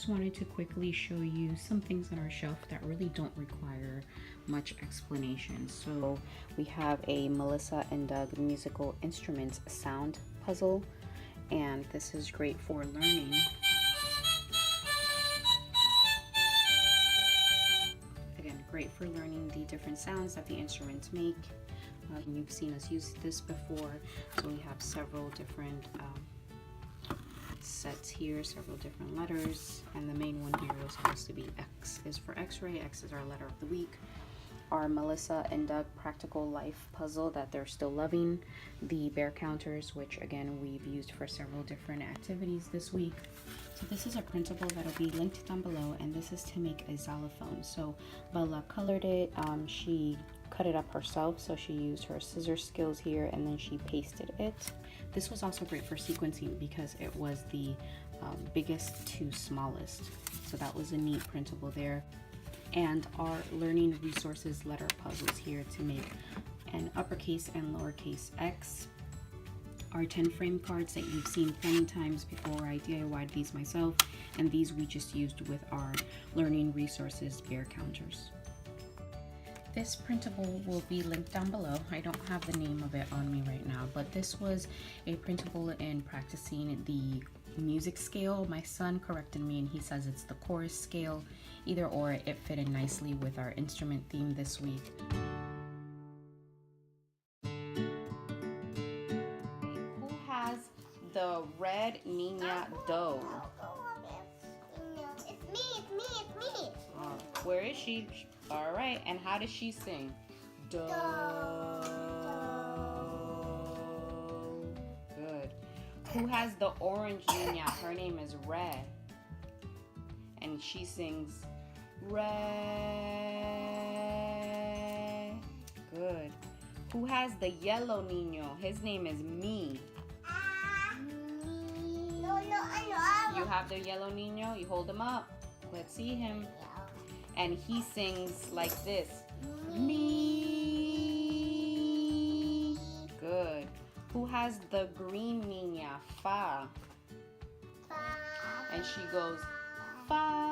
just wanted to quickly show you some things on our shelf that really don't require much explanation. So we have a Melissa and Doug musical instruments sound puzzle, and this is great for learning. Again, great for learning the different sounds that the instruments make. You've seen us use this before, so we have several different sets here, several different letters, and the main one here was supposed to be X is for X-ray. X is our letter of the week. Our Melissa and Doug practical life puzzle that they're still loving. The bear counters, which again we've used for several different activities this week. So this is a printable that'll be linked down below, and this is to make a xylophone. So Bella colored it. She cut it up herself, so she used her scissor skills here, and then she pasted it. This was also great for sequencing because it was the biggest to smallest, so that was a neat printable there. And our learning resources letter puzzles here to make an uppercase and lowercase X. Our 10 frame cards that you've seen plenty times before. I DIY'd these myself, and these we just used with our learning resources bear counters. This printable will be linked down below. I don't have the name of it on me right now, but this was a printable in practicing the music scale. My son corrected me and he says it's the chorus scale. Either or, it fit in nicely with our instrument theme this week. Who has the red Niña dough? It's me. Where is she? All right, and how does she sing? Do. Good. Who has the orange Niña? Her name is Red, and she sings Red. Good. Who has the yellow Niño? His name is Me. No, You have the yellow Niño? You hold him up. Let's see him. And he sings like this. Me. Good. Who has the green Niña? Fa. And she goes Fa.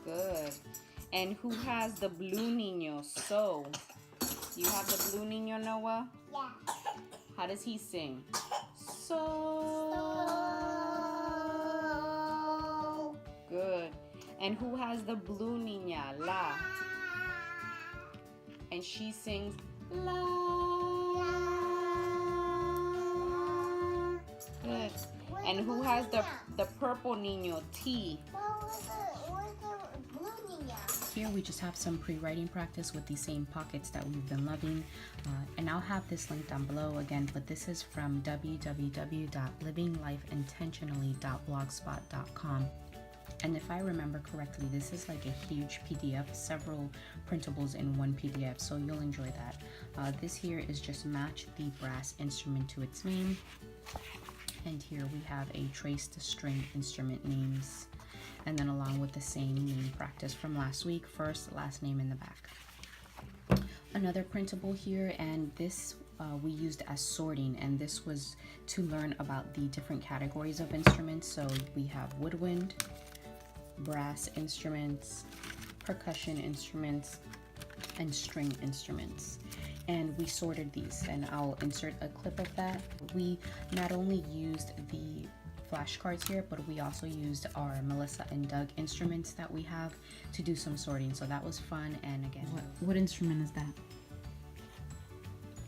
Good. And who has the blue Niño? So. You have the blue Niño, Noah? Yeah. How does he sing? So. Good. And who has the blue Niña? La. And she sings La. Good. And who has the purple Niño? T. Where's the blue Niña? Here we just have some pre-writing practice with the same pockets that we've been loving. And I'll have this link down below again, but this is from www.livinglifeintentionally.blogspot.com. And if I remember correctly, this is like a huge PDF, several printables in one PDF, so you'll enjoy that. This here is just match the brass instrument to its name. And here we have a traced string instrument names. And then along with the same name practice from last week, first, last name in the back. Another printable here, and this we used as sorting, and this was to learn about the different categories of instruments. So we have woodwind, brass instruments, percussion instruments, and string instruments. And we sorted these, and I'll insert a clip of that. We not only used the flashcards here, but we also used our Melissa and Doug instruments that we have to do some sorting, so that was fun. And again, what instrument is that?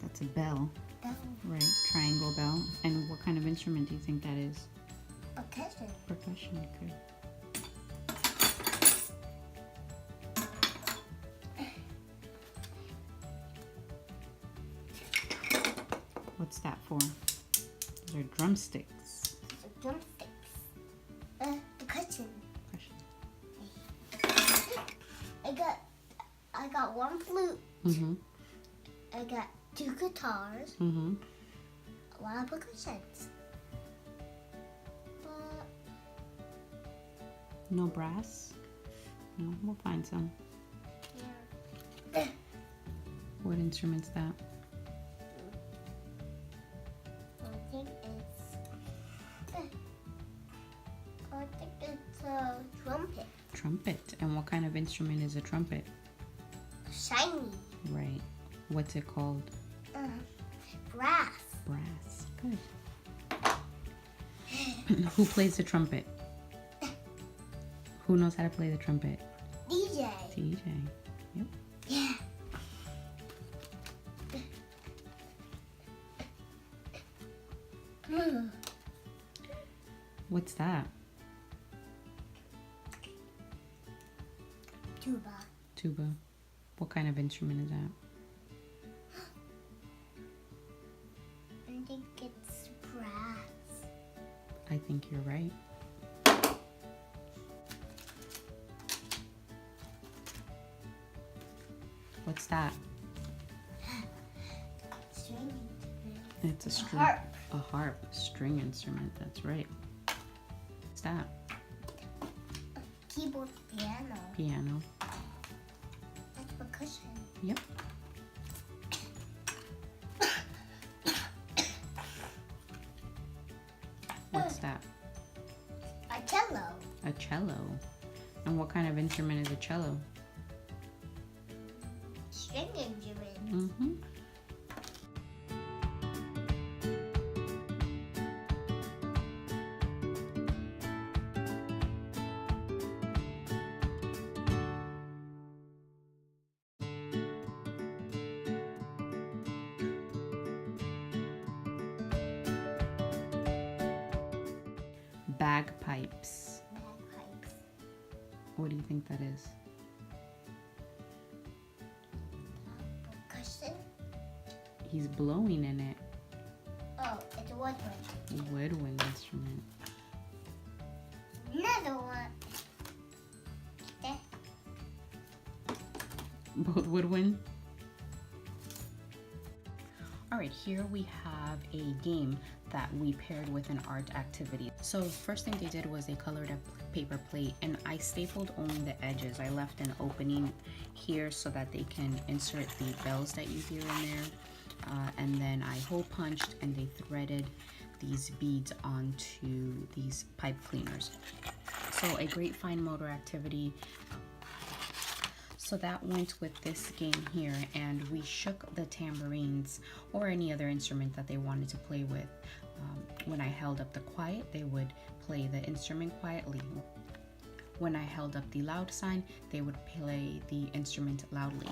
That's a bell. Bell. Right, triangle bell. And what kind of instrument do you think that is? Percussion. Percussion, good. What's that for? Those are drumsticks. Drumsticks. Percussion. I got one flute. Mm-hmm. I got 2 guitars. Mm-hmm. A lot of percussions. But No brass? No, we'll find some. yeah. What instrument's that? I think it's So, trumpet. Trumpet. And what kind of instrument is a trumpet? Shiny. Right. What's it called? Brass. Brass. Good. Who plays the trumpet? Who knows how to play the trumpet? DJ. DJ. Yep. Yeah. What's that? Tuba. Tuba. What kind of instrument is that? I think it's brass. I think you're right. What's that? String. It's a string. Harp. A harp. String instrument. That's right. What's that? Keyboard. Piano. Piano. That's percussion. Yep. What's that? A cello. A cello. And what kind of instrument is a cello? String instrument. Mm-hmm. Bagpipes. Bagpipes. What do you think that is? Percussion. He's blowing in it. Oh, it's a woodwind. Woodwind instrument. Another one. There. Both woodwind. All right, here we have a game that we paired with an art activity. So first thing they did was they colored a paper plate, and I stapled only the edges. I left an opening here so that they can insert the bells that you hear in there. And then I hole punched and they threaded these beads onto these pipe cleaners. So a great fine motor activity. So that went with this game here, and we shook the tambourines or any other instrument that they wanted to play with. When I held up the quiet, they would play the instrument quietly. When I held up the loud sign, they would play the instrument loudly.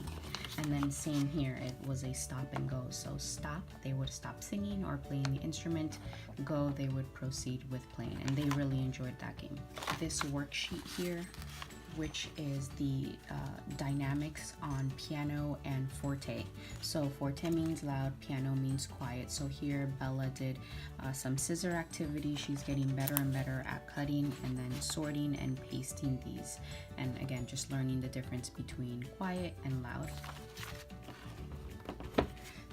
And then same here, it was a stop and go. So stop, they would stop singing or playing the instrument. Go, they would proceed with playing, and they really enjoyed that game. This worksheet here, which is the dynamics on piano and forte. So forte means loud, piano means quiet. So here Bella did some scissor activity. She's getting better and better at cutting and then sorting and pasting these. And again, just learning the difference between quiet and loud.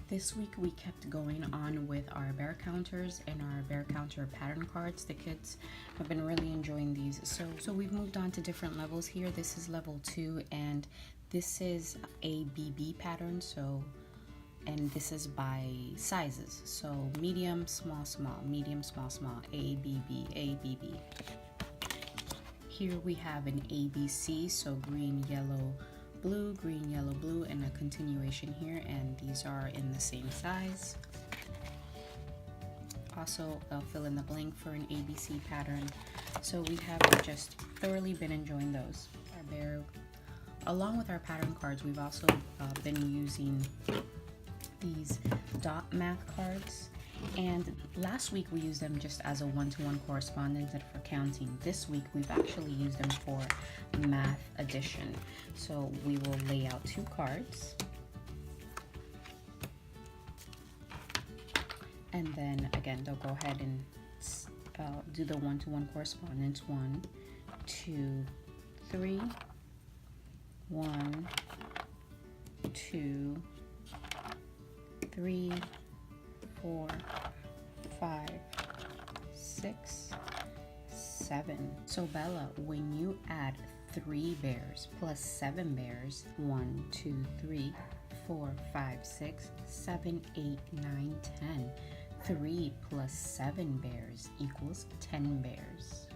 This week we kept going on with our bear counters and our bear counter pattern cards. The kids have been really enjoying these. So we've moved on to different levels here. This is level 2, and this is a BB pattern. And this is by sizes. So medium, small, small, medium, small, small, A, B, B, A, B, B. Here we have an ABC, so green, yellow, blue, green, yellow, blue, and a continuation here, and these are in the same size. Also, I'll fill in the blank for an ABC pattern. So we have just thoroughly been enjoying those. Our bear, along with our pattern cards, we've also been using these dot math cards. And last week we used them just as a one-to-one correspondence and for counting. This week we've actually used them for math addition. So we will lay out 2 cards. And then again, they'll go ahead and do the one-to-one correspondence. 1, 2, 3. 1, 2, 3, 4, 5, 6, 7. So Bella, when you add 3 bears plus 7 bears, 1, 2, 3, 4, 5, 6, 7, 8, 9, 10. 3 plus 7 bears equals 10 bears.